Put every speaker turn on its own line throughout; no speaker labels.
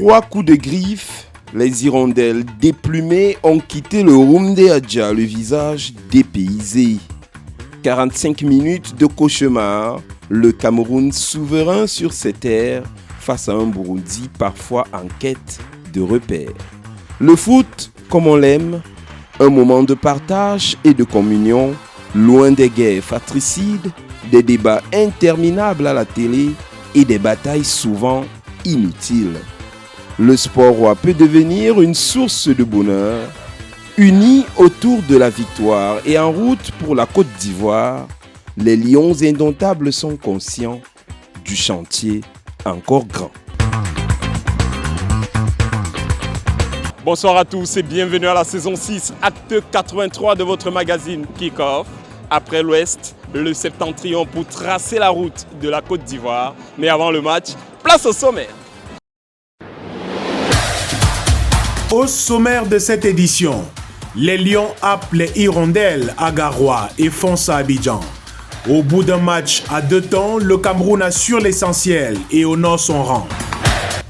3 coups de griffe, les hirondelles déplumées ont quitté le Roumdé Adja, le visage dépaysé. 45 minutes de cauchemar, le Cameroun souverain sur ses terres face à un Burundi parfois en quête de repères. Le foot, comme on l'aime, un moment de partage et de communion, loin des guerres fratricides, des débats interminables à la télé et des batailles souvent inutiles. Le sport roi peut devenir une source de bonheur, unis autour de la victoire et en route pour la Côte d'Ivoire, les lions indomptables sont conscients du chantier encore grand.
Bonsoir à tous et bienvenue à la saison 6, acte 83 de votre magazine Kick-Off. Après l'Ouest, le Septentrion pour tracer la route de la Côte d'Ivoire. Mais avant le match, place au sommaire.
Au sommaire de cette édition, les Lions happent les Hirondelles à Garoua et foncent à Abidjan. Au bout d'un match à 2 temps, le Cameroun assure l'essentiel et honore son rang.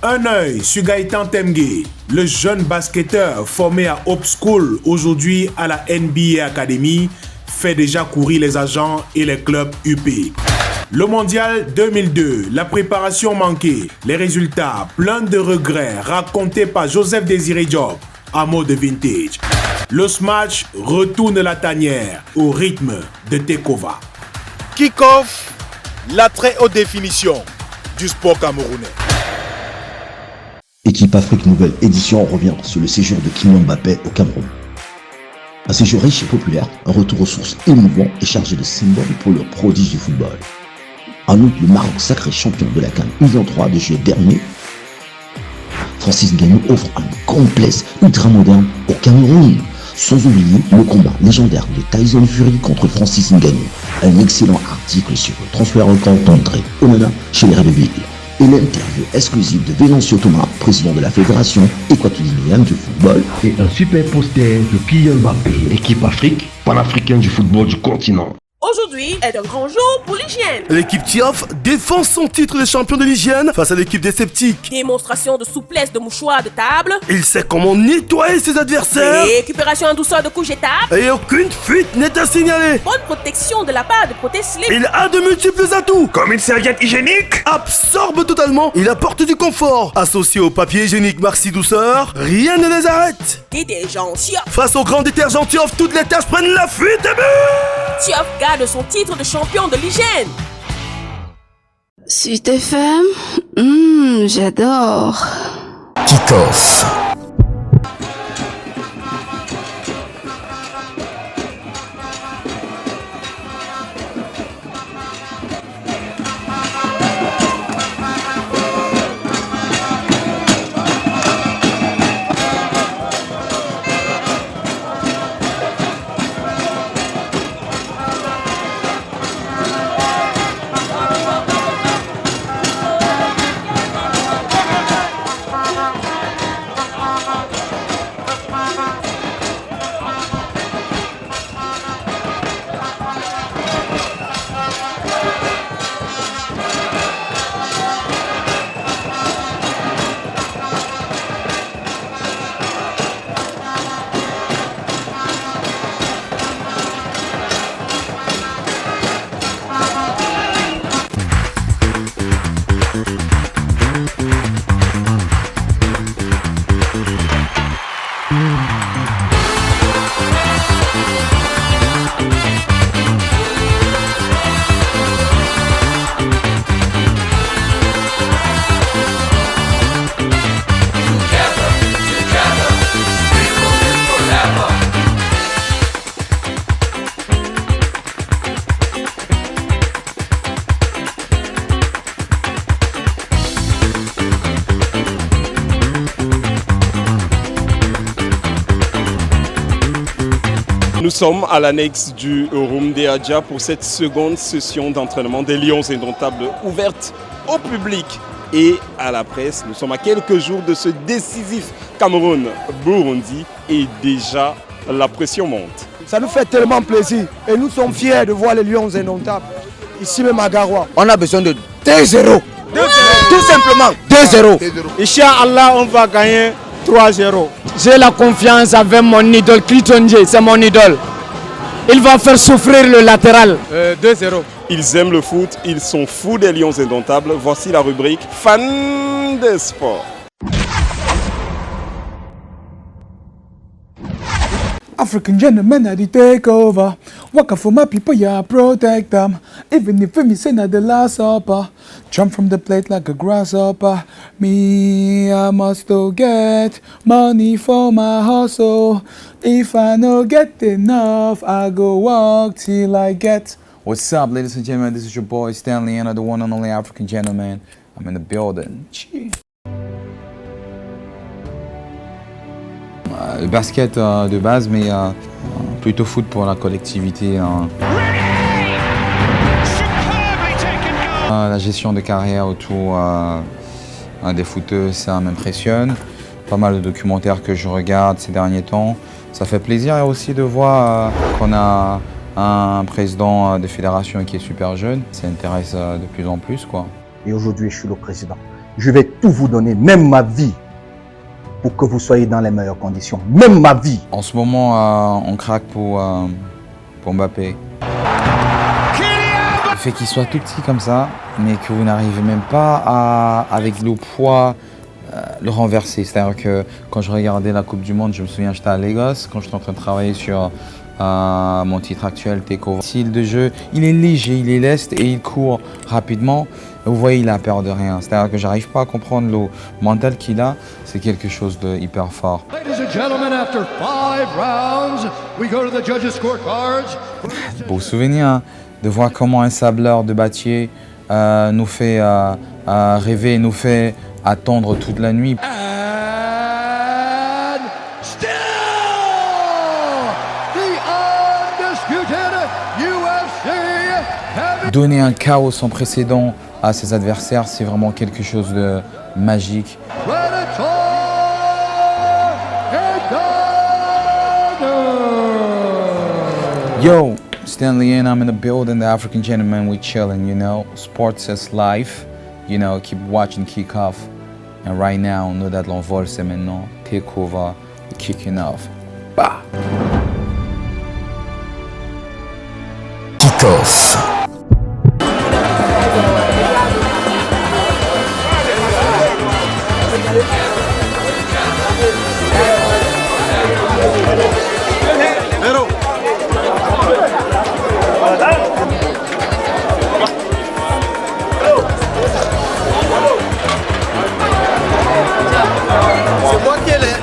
Un œil sur Gaëtan Temgé, le jeune basketteur formé à Hope School, aujourd'hui à la NBA Academy, fait déjà courir les agents et les clubs UP. Le mondial 2002, la préparation manquée, les résultats pleins de regrets racontés par Joseph Désiré Diop à mot de vintage. Le smash retourne la tanière au rythme de Tekova.
Kick-Off, la très haute définition du sport camerounais.
Équipe Afrique nouvelle édition revient sur le séjour de Kylian Mbappé au Cameroun. Un séjour riche et populaire, un retour aux sources émouvant et chargé de symboles pour le prodige du football. En outre, le Maroc, sacré champion de la CAN U23 de juillet dernier, Francis Ngannou offre un complexe ultramoderne au Cameroun. Sans oublier le combat légendaire de Tyson Fury contre Francis Ngannou. Un excellent article sur le transfert record d'André Onana chez les Red-Devils. Et l'interview exclusive de Venancio Thomas, président de la Fédération équatorienne du football.
Et un super poster de Kylian Mbappé, équipe Afrique, panafricain du football du continent.
Aujourd'hui est un grand jour pour l'hygiène.
L'équipe Tioff défend son titre de champion de l'hygiène face à l'équipe des sceptiques.
Démonstration de souplesse de mouchoirs de table.
Il sait comment nettoyer ses adversaires.
Récupération en douceur de couche jetable.
Et aucune fuite n'est à signaler.
Bonne protection de la part de protège-slip.
Il a de multiples atouts.
Comme une serviette hygiénique,
Absorbe totalement. Il apporte du confort. Associé au papier hygiénique Maxi Douceur, rien ne les arrête.
Détergent Tioff.
Face au grand détergent Tioff, toutes les tâches prennent la fuite et but.
Tioff garde son titre de champion de l'hygiène.
Sud FM, j'adore.
Kick-Off.
Nous sommes à l'annexe du Roumdé Adja pour cette seconde session d'entraînement des Lions indomptables ouverte au public et à la presse. Nous sommes à quelques jours de ce décisif Cameroun-Burundi et déjà la pression monte.
Ça nous fait tellement plaisir et nous sommes fiers de voir les Lions indomptables ici même à Garoua. On a besoin de 2-0.
2-0.
Tout simplement. 2-0.
Inch'Allah, on va gagner 3-0.
J'ai la confiance avec mon idole, Klitonje, c'est mon idole. Il va faire souffrir le latéral.
2-0.
Ils aiment le foot, ils sont fous des Lions indomptables. Voici la rubrique Fans des sports.
African gentlemen at the takeover. Walk for my people, yeah, protect them. Even if me say not the last supper. Jump from the plate like a grasshopper. Me, I must go get money for my hustle. If I no get enough, I go walk till I get. What's up, ladies and gentlemen? This is your boy Stanley, and the one and only African gentleman. I'm in the building. Le basket de base, mais plutôt foot pour la collectivité. La gestion de carrière autour des footeux, ça m'impressionne. Pas mal de documentaires que je regarde ces derniers temps. Ça fait plaisir aussi de voir qu'on a un président de fédération qui est super jeune. Ça intéresse de plus en plus, quoi.
Et aujourd'hui, je suis le président. Je vais tout vous donner, même ma vie, pour que vous soyez dans les meilleures conditions. Même ma vie.
En ce moment, on craque pour Mbappé. Le fait qu'il soit tout petit comme ça, mais que vous n'arrivez même pas avec le poids, le renverser. C'est-à-dire que quand je regardais la Coupe du Monde, je me souviens, j'étais à Lagos, quand j'étais en train de travailler sur mon titre actuel, Takeover. Style de jeu, il est léger, il est leste et il court rapidement. Vous voyez, il a peur de rien. C'est-à-dire que j'arrive pas à comprendre le mental qu'il a. C'est quelque chose de hyper fort. Beau souvenir, hein, de voir comment un sableur de Battier nous fait rêver, nous fait attendre toute la nuit. Donner un chaos sans précédent à ses adversaires, c'est vraiment quelque chose de magique. Yo, Stanley and I'm in the building, the African gentleman, we chilling, you know. Sports is life, you know, keep watching Kick-Off. And right now, know that l'envol c'est maintenant. Takeover, we're kicking off. Bah!
Kick-Off.
C'est moi qui l'ai.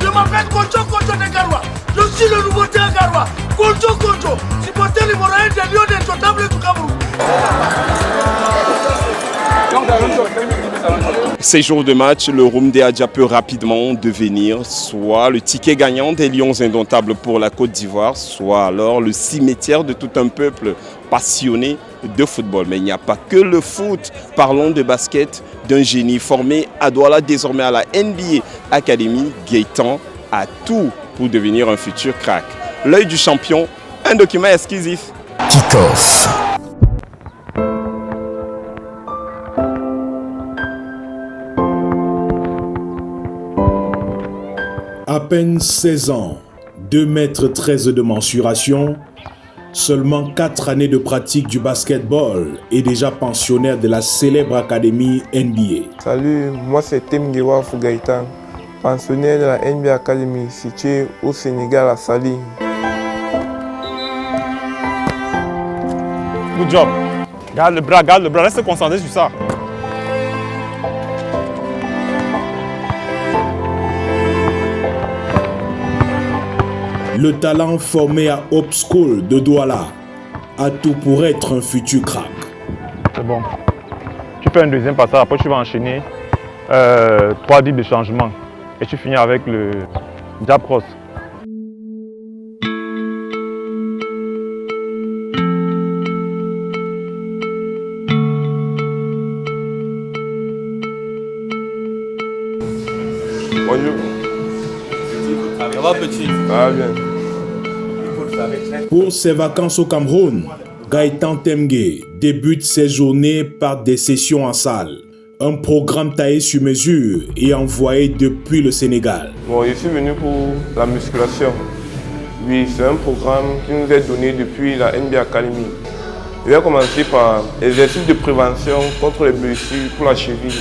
Je m'appelle Koncho Koncho de Garoua. Je suis le nouveauté à Garoua. Koncho Koncho, supporter l'Ivoirien des Lions indomptables du Cameroun.
Ces jours de match, le Roumdé Adja peut rapidement devenir soit le ticket gagnant des Lions indomptables pour la Côte d'Ivoire, soit alors le cimetière de tout un peuple passionné de football. Mais il n'y a pas que le foot. Parlons de basket, d'un génie formé à Douala, désormais à la NBA Academy. Gaëtan a tout pour devenir un futur crack. L'œil du champion, un document exclusif.
Kick-Off.
À peine 16 ans, 2,13 m de mensuration, seulement 4 années de pratique du basketball et déjà pensionnaire de la célèbre académie NBA.
Salut, moi c'est Temgewa Fougaïtan, pensionnaire de la NBA Academy située au Sénégal à Saly.
Good job. Garde le bras, reste concentré sur ça.
Le talent formé à Hope School de Douala a tout pour être un futur crack.
C'est bon. Tu fais un deuxième passage, après tu vas enchaîner 3 dips de changement. Et tu finis avec le jab cross.
Bonjour.
Ça va petit?
Ah bien.
Pour ses vacances au Cameroun, Gaëtan Temge débute ces journées par des sessions en salle. Un programme taillé sur mesure et envoyé depuis le Sénégal.
Bon, je suis venu pour la musculation. Oui, c'est un programme qui nous est donné depuis la NBA Academy. Je vais commencer par l'exercice de prévention contre les blessures pour la cheville.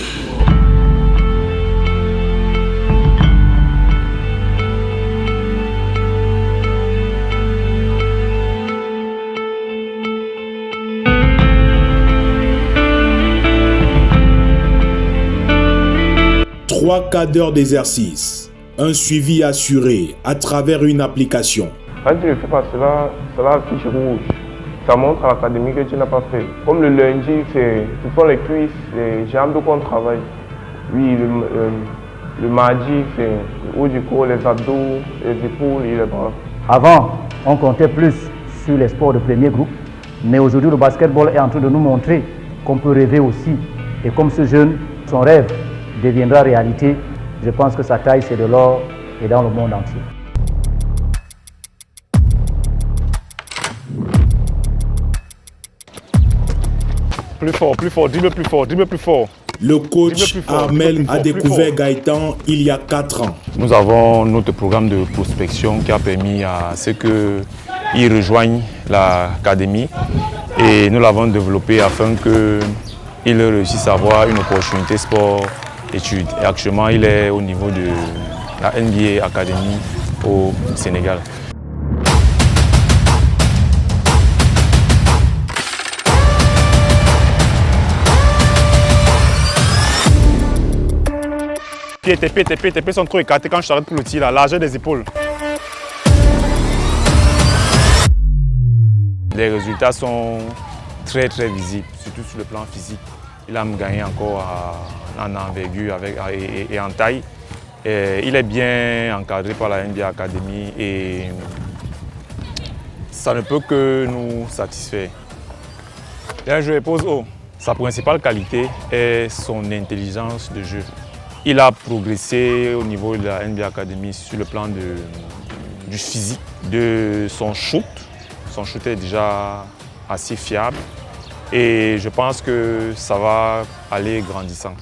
Trois quarts d'heure d'exercice, un suivi assuré à travers une application.
Quand tu ne fais pas cela, c'est la fiche rouge. Ça montre à l'académie que tu n'as pas fait. Comme le lundi, ce sont les cuisses, les jambes qu'on travaille. Oui, le mardi, c'est le haut du corps, les abdos, les épaules et les bras.
Avant, on comptait plus sur les sports de premier groupe, mais aujourd'hui, le basketball est en train de nous montrer qu'on peut rêver aussi. Et comme ce jeune, son rêve deviendra réalité, je pense que sa taille, c'est de l'or et dans le monde entier.
Plus fort, dis-le plus fort, dis-le plus fort.
Le coach Armel a découvert Gaëtan il y a 4 ans.
Nous avons notre programme de prospection qui a permis à ce qu'il rejoigne l'académie et nous l'avons développé afin qu'il réussisse à avoir une opportunité sport-études. Et actuellement, il est au niveau de la NBA Academy au Sénégal. Tes pieds sont trop écartés quand je t'arrête pour le tir, la largeur des épaules. Les résultats sont très visibles, surtout sur le plan physique. Il a gagné encore en envergure et en taille. Et il est bien encadré par la NBA Academy et ça ne peut que nous satisfaire. Il est un joueur pose haut. Sa principale qualité est son intelligence de jeu. Il a progressé au niveau de la NBA Academy sur le plan du physique, de son shoot. Son shoot est déjà assez fiable et je pense que ça va aller grandissant.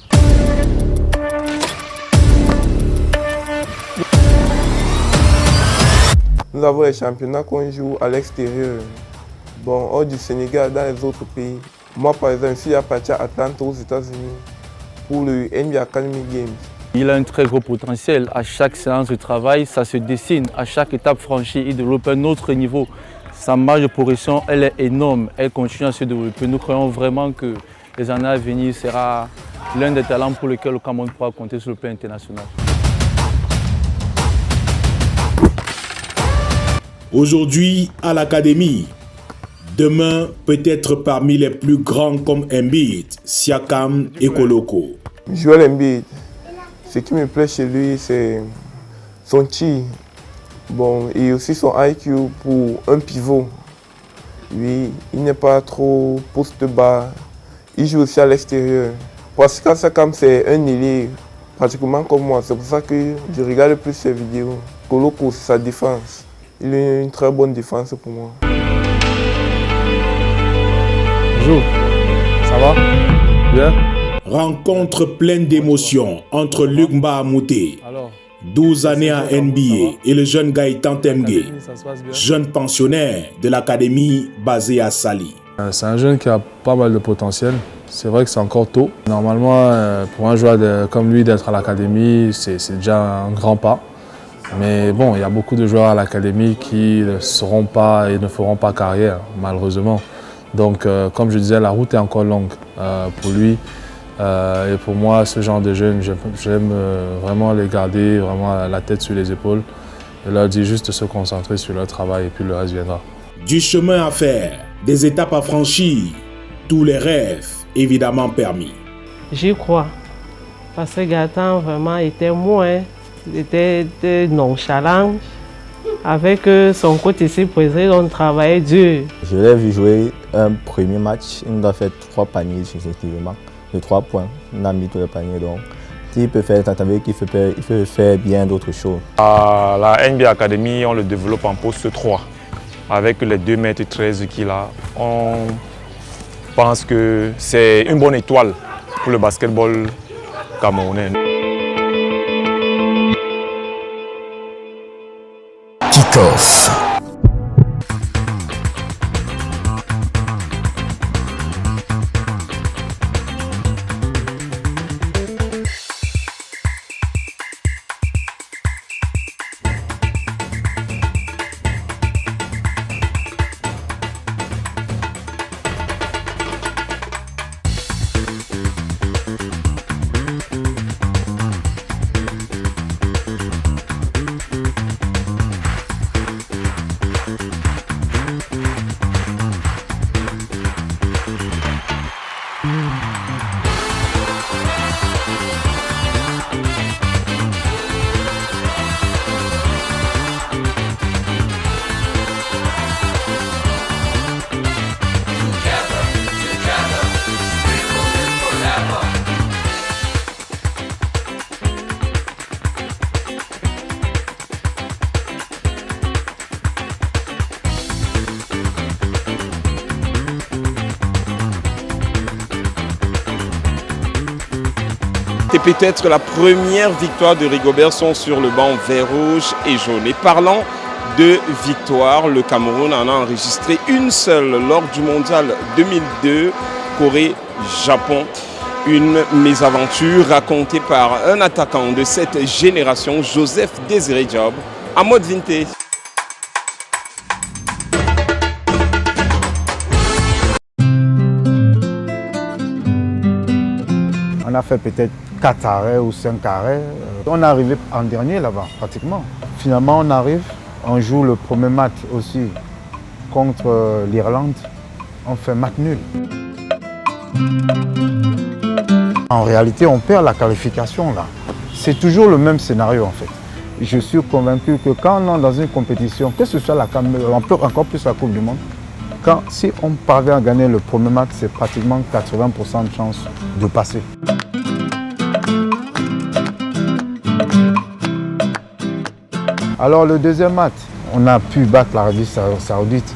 Nous avons les championnats qu'on joue à l'extérieur, bon, hors du Sénégal, dans les autres pays. Moi, par exemple, je suis parti à Atlanta aux États-Unis pour le NBA Academy Games.
Il a un très gros potentiel. À chaque séance de travail, ça se dessine. À chaque étape franchie, il développe un autre niveau. Sa marge de progression, elle est énorme. Elle continue à se développer. Nous croyons vraiment que les années à venir sera l'un des talents pour lesquels le Cameroun pourra compter sur le plan international.
Aujourd'hui, à l'académie, demain peut-être parmi les plus grands comme Embiid, Siakam et Koloko.
Joel Embiid, ce qui me plaît chez lui, c'est son tir. Bon, et aussi son IQ pour un pivot. Lui, il n'est pas trop poste bas. Il joue aussi à l'extérieur. Parce que Siakam, c'est un ailier, pratiquement comme moi. C'est pour ça que je regarde plus ses vidéos. Koloko, c'est sa défense. Il a une très bonne défense pour moi.
Bonjour, ça va? Bien?
Rencontre pleine d'émotions entre Luc Mbahamouté, 12 années à NBA, et le jeune Gaëtan Temgé, jeune pensionnaire de l'académie basée à Sali.
C'est un jeune qui a pas mal de potentiel. C'est vrai que c'est encore tôt. Normalement, pour un joueur comme lui d'être à l'académie, c'est déjà un grand pas. Mais bon, il y a beaucoup de joueurs à l'académie qui ne seront pas et ne feront pas carrière, malheureusement. Donc, comme je disais, la route est encore longue pour lui. Et pour moi, ce genre de jeunes, j'aime vraiment les garder vraiment la tête sur les épaules et leur dire juste de se concentrer sur leur travail et puis le reste viendra.
Du chemin à faire, des étapes à franchir, tous les rêves évidemment permis.
J'y crois, parce que Gaëtan vraiment était moins, était nonchalant. Avec son coach ici présent, on travaillait dur.
Je l'ai vu jouer un premier match, il nous a fait 3 paniers successivement, de 3 points. On a mis tous les paniers, donc s'il peut faire, il peut faire bien d'autres choses.
À la NBA Academy, on le développe en poste 3. Avec les 2,13 m qu'il a, pense que c'est une bonne étoile pour le basketball camerounais.
Kick-off.
C'est peut-être la première victoire de Rigobert Song sur le banc vert, rouge et jaune. Et parlant de victoire, le Cameroun en a enregistré une seule lors du mondial 2002, Corée-Japon. Une mésaventure racontée par un attaquant de cette génération, Joseph Désiré Diop, en mode vintage.
On a fait peut-être 4 arrêts ou 5 arrêts. On est arrivé en dernier là-bas, pratiquement. Finalement, on arrive, on joue le premier match aussi contre l'Irlande. On fait match nul. En réalité, on perd la qualification là. C'est toujours le même scénario en fait. Je suis convaincu que quand on est dans une compétition, que ce soit la encore plus la Coupe du Monde, si on parvient à gagner le premier match, c'est pratiquement 80% de chance de passer. Alors le deuxième match, on a pu battre l'Arabie Saoudite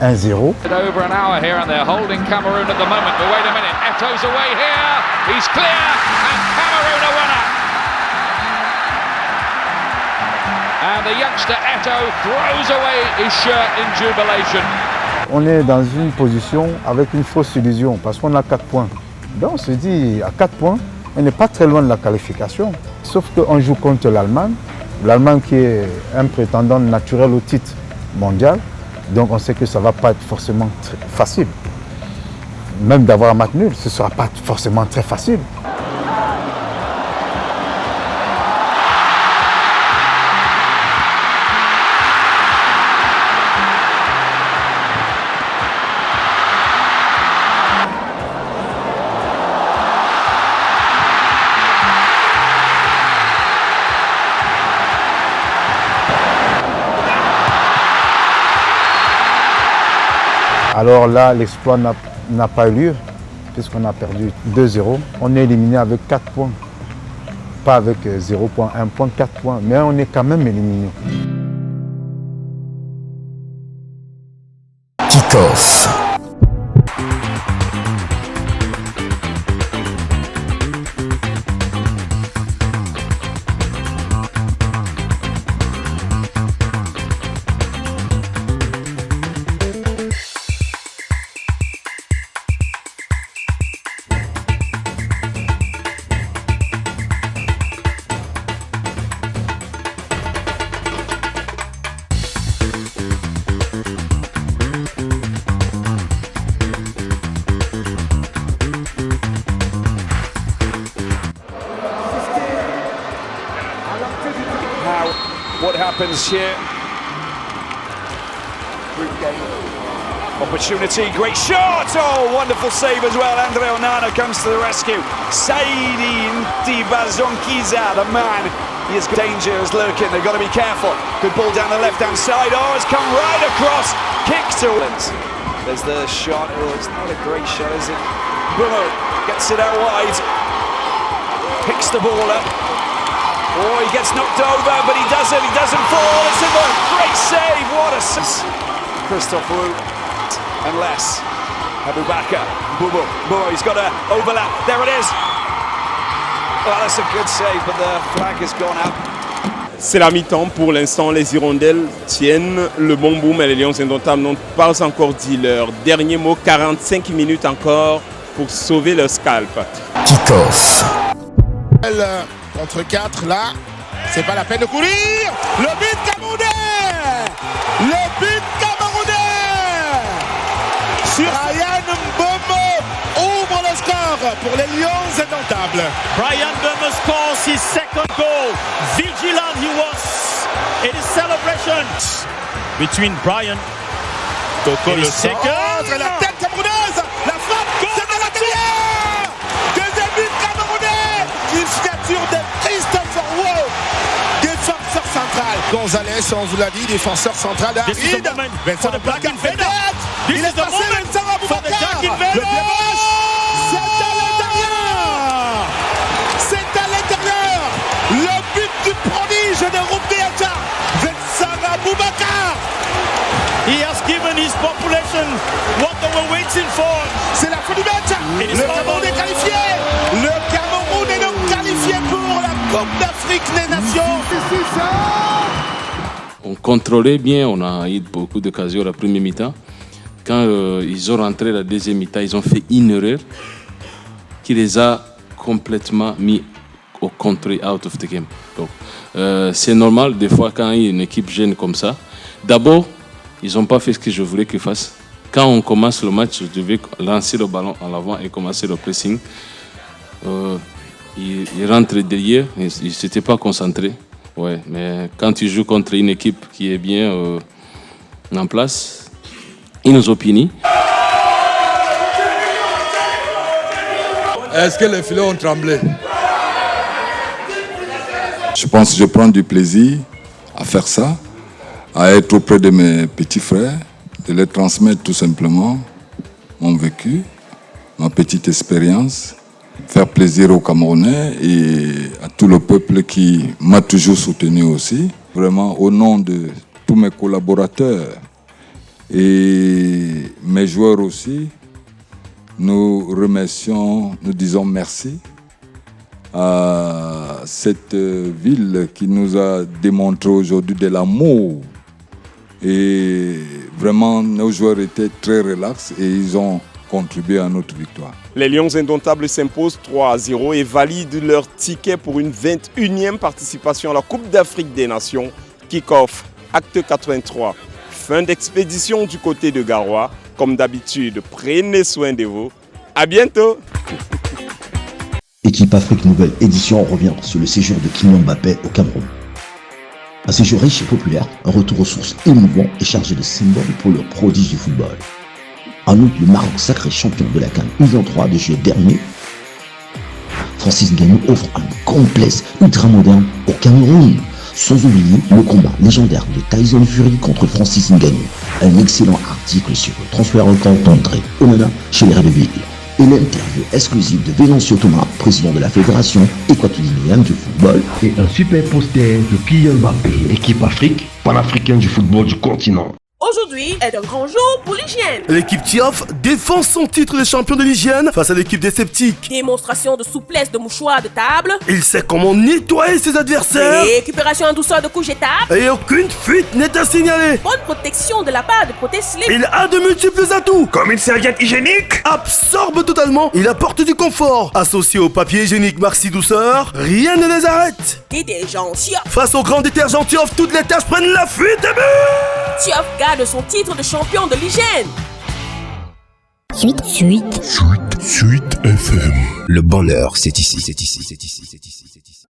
1-0.
Over an hour here and they're holding Cameroon at the moment. But wait a minute, Eto's away here. He's clear and Cameroon a winner. And the youngster Eto throws away his shirt in jubilation.
On est dans une position avec une fausse illusion parce qu'on a 4 points. Donc on se dit à 4 points, on n'est pas très loin de la qualification. Sauf qu'on joue contre l'Allemagne. L'Allemagne qui est un prétendant naturel au titre mondial. Donc on sait que ça ne va pas être forcément très facile. Même d'avoir un match nul, ce ne sera pas forcément très facile. Alors là, l'exploit n'a pas eu lieu, puisqu'on a perdu 2-0. On est éliminé avec 4 points, pas avec 0 points, 1 point, 4 points, mais on est quand même éliminé.
Kick-off.
What happens here? Group game opportunity, great shot! Oh, wonderful save as well. Andre Onana comes to the rescue. Saidi Ntibazonkiza, the man. He has danger is lurking. They've got to be careful. Good ball down the left-hand side. Oh, it's come right across. Kick to it. There's the shot. Oh, it's not a great shot, is it? Bruno gets it out wide. Picks the ball up. Oh, he gets knocked over, but he doesn't fall. It's in the great save. What a Christophe Roux and less. Aboubakar, Bobo, he's got an overlap. There it is. Well, that's a good save, but the flag has gone out.
C'est la mi-temps. Pour l'instant, les Hirondelles tiennent le bon bout, mais les Lions indomptables n'ont pas encore dit leur dernier mot. 45 minutes encore pour sauver leur scalp.
Kick-off.
Contre 4, là, c'est pas la peine de courir. Le but camerounais. Le but camerounais sur Ryan Mbeumo ouvre le score pour les Lions indomptables.
Brian Mbeumo scores his second goal. Vigilant he was in his celebrations. Between Brian
Toko
et
le
second.
centre, la tête camerounaise, la frappe, c'est à l'intérieur. Deuxième but camerounais, une signature de Christopher Woe, défenseur central. Gonzalez, on vous l'a dit, défenseur central de Harid. Vincent Aboubakar fait tête. Il est passé Vincent Aboubakar. Le pied gauche, c'est à l'intérieur. C'est à l'intérieur. Le but du prodige de Roumdé Adja, Vincent Aboubakar.
He has given his population what they were waiting for.
C'est la fin du match. Le Cameroun est qualifié. Le Cameroun est donc qualifié pour la Coupe d'Afrique des Nations.
On contrôlait bien, on a eu beaucoup d'occasions la première mi-temps. Quand ils ont rentré la deuxième mi-temps, ils ont fait une erreur qui les a complètement mis au country out of the game. Donc, c'est normal, des fois, quand il y a une équipe jeune comme ça, d'abord, ils n'ont pas fait ce que je voulais qu'ils fassent. Quand on commence le match, je devais lancer le ballon en avant et commencer le pressing. Ils rentrent derrière, ils ne s'étaient pas concentrés. Ouais, mais quand tu joues contre une équipe qui est bien en place, ils nous ont punis.
Est-ce que les filets ont tremblé?
Je pense que je prends du plaisir à faire ça, à être auprès de mes petits frères, de leur transmettre tout simplement mon vécu, ma petite expérience, faire plaisir aux Camerounais et à tout le peuple qui m'a toujours soutenu aussi. Vraiment, au nom de tous mes collaborateurs et mes joueurs aussi, nous remercions, nous disons merci à cette ville qui nous a démontré aujourd'hui de l'amour. Et vraiment, nos joueurs étaient très relax et ils ont contribué à notre victoire.
Les Lions indomptables s'imposent 3-0 et valident leur ticket pour une 21e participation à la Coupe d'Afrique des Nations. Kick-off, acte 83. Fin d'expédition du côté de Garoua. Comme d'habitude, prenez soin de vous. À bientôt.
Équipe Afrique nouvelle édition revient sur le séjour de Kylian Mbappé au Cameroun. Un séjour riche et populaire, un retour aux sources émouvant et chargé de symboles pour le prodige du football. En outre, le Maroc, sacré champion de la CAN U23 de juillet dernier, Francis Ngannou offre un complexe ultra-moderne au Cameroun. Sans oublier le combat légendaire de Tyson Fury contre Francis Ngannou. Un excellent article sur le transfert d'André Onana chez les Red-Devils. Et l'interview exclusive de Venancio Thomas, président de la Fédération équatorienne du football.
Et un super poster de Kylian Mbappé, équipe Afrique, panafricaine du football du continent.
Aujourd'hui est un grand jour pour l'hygiène.
L'équipe TIAF défend son titre de champion de l'hygiène face à l'équipe des sceptiques.
Démonstration de souplesse de mouchoirs de table.
Il sait comment nettoyer ses adversaires.
Récupération en douceur de couches étapes.
Et aucune fuite n'est à signaler.
Bonne protection de la part de Protège-Slip.
Il a de multiples atouts. Comme une serviette hygiénique. Absorbe totalement. Il apporte du confort. Associé au papier hygiénique Maxi Douceur, rien ne les arrête.
Détergent TIAF.
Face au grand détergent TIAF, toutes les tâches prennent la fuite de but.
TIAF garde son titre de champion de l'hygiène.
Suite FM.
Le bonheur, c'est ici, c'est ici, c'est ici, c'est ici, c'est ici.